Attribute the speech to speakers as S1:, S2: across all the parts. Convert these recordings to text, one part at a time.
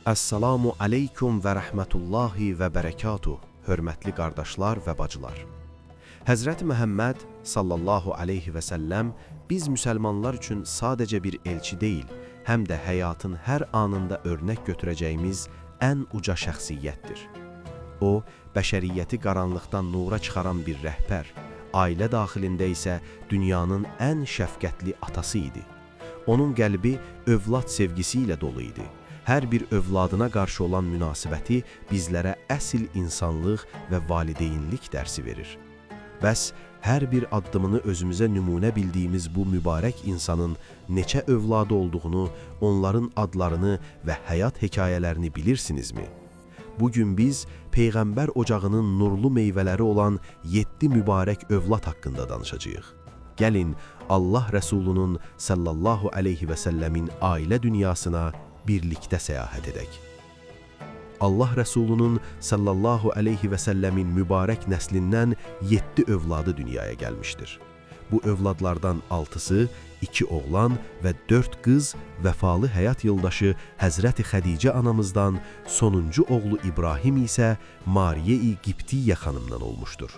S1: Əssalamu aleykum və rəhmətullahi və bərəkatuh, hörmətli qardaşlar və bacılar. Həzrəti Məhəmməd sallallahu aleyhi və səlləm biz müsəlmanlar üçün sadəcə bir elçi deyil, həm də həyatın hər anında örnək götürəcəyimiz ən uca şəxsiyyətdir. O, bəşəriyyəti qaranlıqdan nura çıxaran bir rəhbər, ailə daxilində isə dünyanın ən şəfqətli atası idi. Onun qəlbi övlad sevgisi ilə dolu idi. Hər bir övladına qarşı olan münasibəti bizlərə əsl insanlıq və valideynlik dərsi verir. Bəs hər bir addımını özümüzə nümunə bildiyimiz bu mübarək insanın neçə övladı olduğunu, onların adlarını və həyat hekayələrini bilirsinizmi? Bugün biz Peyğəmbər ocağının nurlu meyvələri olan 7 mübarək övlad haqqında danışacağıq. Gəlin, Allah Rəsulunun sallallahu aleyhi və səlləmin ailə dünyasına birlikdə səyahət edək. Allah Rəsulunun sallallahu aleyhi və səlləmin mübarək nəslindən 7 övladı dünyaya gəlmişdir. Bu övladlardan 6-sı, 2 oğlan və 4 qız vəfalı həyat yoldaşı Həzrəti Xədicə anamızdan, sonuncu oğlu İbrahim isə Mariyə-i Qibtiyyə xanımdan olmuşdur.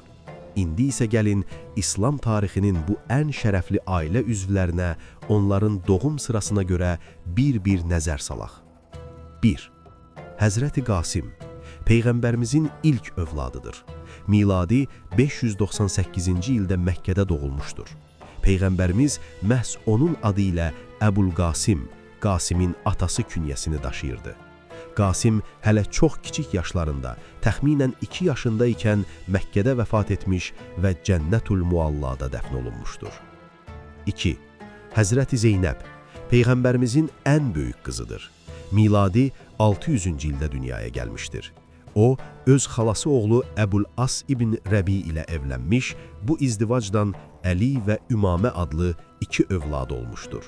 S1: İndi isə gəlin, İslam tarixinin bu ən şərəfli ailə üzvlərinə, onların doğum sırasına görə bir-bir nəzər salaq. 1. Həzrəti Qasim, Peyğəmbərimizin ilk övladıdır. Miladi 598-ci ildə Məkkədə doğulmuşdur. Peyğəmbərimiz məhz onun adı ilə Əbul-Qasim, Qasimin atası künyəsini daşıyırdı. Qasim hələ çox kiçik yaşlarında, təxminən 2 yaşında ikən Məkkədə vəfat etmiş və Cənnətül Muallada dəfn olunmuşdur. 2. Həzrəti Zeynəb, Peyğəmbərimizin ən böyük qızıdır. Miladi 600-cü ildə dünyaya gəlmişdir. O, öz xalası oğlu Əbul-As ibn Rəbi ilə evlənmiş, bu izdivacdan Əli və Ümamə adlı 2 övladı olmuşdur.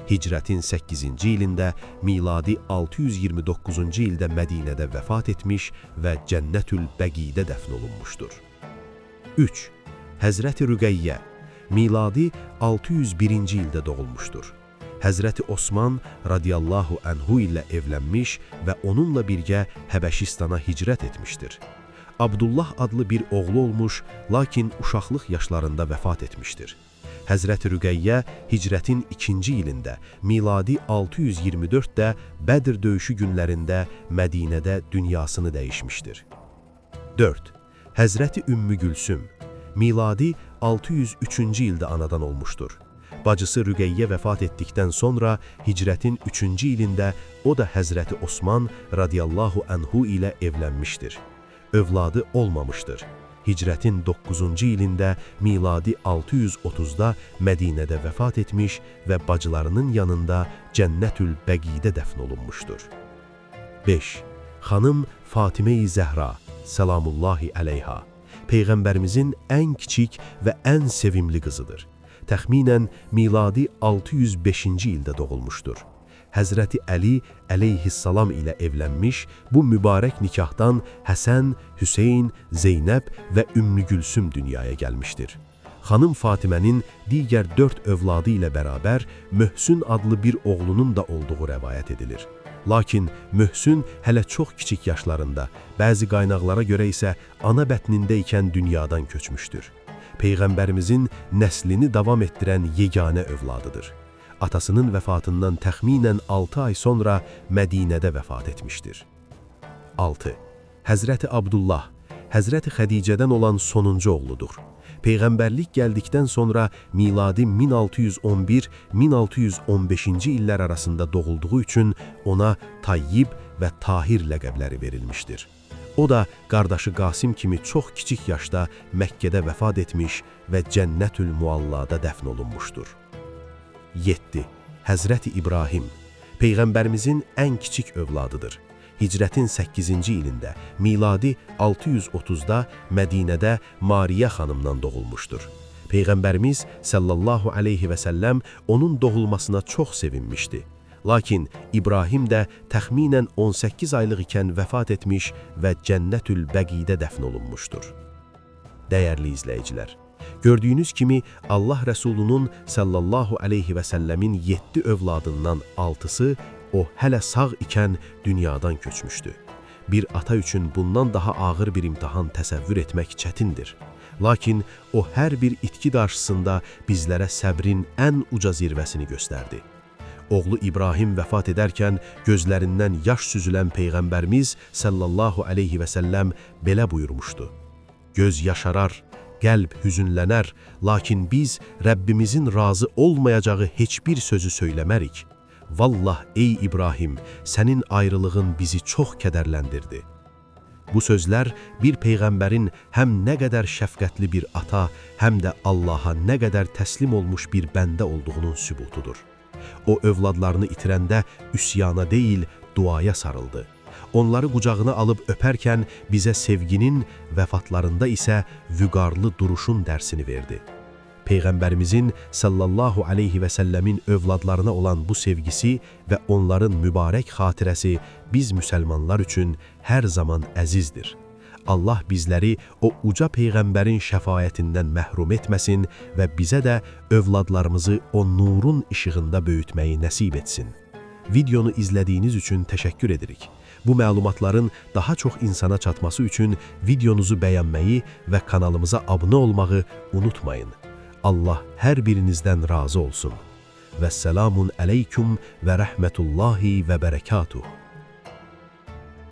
S1: Hicrətin 8-ci ilində, miladi 629-cu ildə Mədinədə vəfat etmiş və Cənnətül Bəqidə dəfn olunmuşdur. 3. Həzrəti Rüqəyyə, miladi 601-ci ildə doğulmuşdur. Həzrəti Osman radiyallahu anhu ilə evlənmiş və onunla birgə Həbəşistana hicrət etmişdir. Abdullah adlı bir oğlu olmuş, lakin uşaqlıq yaşlarında vəfat etmişdir. Həzrəti Rüqəyyə hicrətin 2-ci ilində, miladi 624-də Bədr döyüşü günlərində Mədinədə dünyasını dəyişmişdir. 4. Həzrəti Ümmü Gülsüm, miladi 603-cü ildə anadan olmuşdur. Bacısı Rüqəyyə vəfat etdikdən sonra hicrətin 3-cü ilində o da Həzrəti Osman radiyallahu anhu ilə evlənmişdir. Övladı olmamışdır. Hicrətin 9-cu ilində, miladi 630-da Mədinədə vəfat etmiş və bacılarının yanında Cənnətül Bəqidə dəfn olunmuşdur. 5. Xanım Fatimə-i Zəhra, salamullahi əleyha, Peyğəmbərimizin ən kiçik və ən sevimli qızıdır. Təxminən miladi 605-ci ildə doğulmuşdur. Həzrəti Əli əleyhissalam ilə evlənmiş, bu mübarək nikahdan Həsən, Hüseyn, Zeynəb və Ümmü Gülsüm dünyaya gəlmişdir. Xanım Fatimənin digər 4 övladı ilə bərabər Möhsün adlı bir oğlunun da olduğu rəvayət edilir. Lakin Möhsün hələ çox kiçik yaşlarında, bəzi qaynaqlara görə isə ana bətnində ikən dünyadan köçmüşdür. Peyğəmbərimizin nəslini davam etdirən yeganə övladıdır. Atasının vəfatından təxminən 6 ay sonra Mədinədə vəfat etmişdir. 6. Həzrəti Abdullah, Həzrəti Xədicədən olan sonuncu oğludur. Peyğəmbərlik gəldikdən sonra miladi 1611-1615-ci illər arasında doğulduğu üçün ona Tayyib və Tahir ləqəbləri verilmişdir. O da qardaşı Qasim kimi çox kiçik yaşda Məkkədə vəfat etmiş və Cənnətül Muallada dəfn olunmuşdur. 7. Həzrəti İbrahim, Peyğəmbərimizin ən kiçik övladıdır. Hicrətin 8-ci ilində, miladi 630-da Mədinədə Mariyə xanımdan doğulmuşdur. Peyğəmbərimiz sallallahu aleyhi və səlləm onun doğulmasına çox sevinmişdi. Lakin İbrahim də təxminən 18 aylıq ikən vəfat etmiş və Cənnətül Bəqidə dəfn olunmuşdur. Dəyərli izləyicilər, gördüyünüz kimi Allah Rəsulunun sallallahu aleyhi və səlləmin 7 övladından 6-sı o hələ sağ ikən dünyadan köçmüşdü. Bir ata üçün bundan daha ağır bir imtahan təsəvvür etmək çətindir. Lakin o hər bir itki qarşısında bizlərə səbrin ən uca zirvəsini göstərdi. Oğlu İbrahim vəfat edərkən gözlərindən yaş süzülən Peyğəmbərimiz sallallahu aleyhi və səlləm belə buyurmuşdu: "Göz yaşarar, qəlb hüzünlənər, lakin biz Rəbbimizin razı olmayacağı heç bir sözü söyləmərik. Vallah ey İbrahim, sənin ayrılığın bizi çox kədərləndirdi." Bu sözlər bir Peyğəmbərin həm nə qədər şəfqətli bir ata, həm də Allaha nə qədər təslim olmuş bir bəndə olduğunun sübutudur. O övladlarını itirəndə üsyana deyil, duaya sarıldı. Onları qucağına alıb öpərkən bizə sevginin, vəfatlarında isə vüqarlı duruşun dərsini verdi. Peyğəmbərimizin sallallahu aleyhi və səlləmin övladlarına olan bu sevgisi və onların mübarək xatirəsi biz müsəlmanlar üçün hər zaman əzizdir. Allah bizləri o uca Peyğəmbərin şəfaətindən məhrum etməsin və bizə də övladlarımızı o nurun işığında böyütməyi nəsib etsin. Videonu izlədiyiniz üçün təşəkkür edirik. Bu məlumatların daha çox insana çatması üçün videonuzu bəyənməyi və kanalımıza abunə olmağı unutmayın. Allah hər birinizdən razı olsun. Vəsselamun əleykum və rəhmətullahi və bərəkatuh.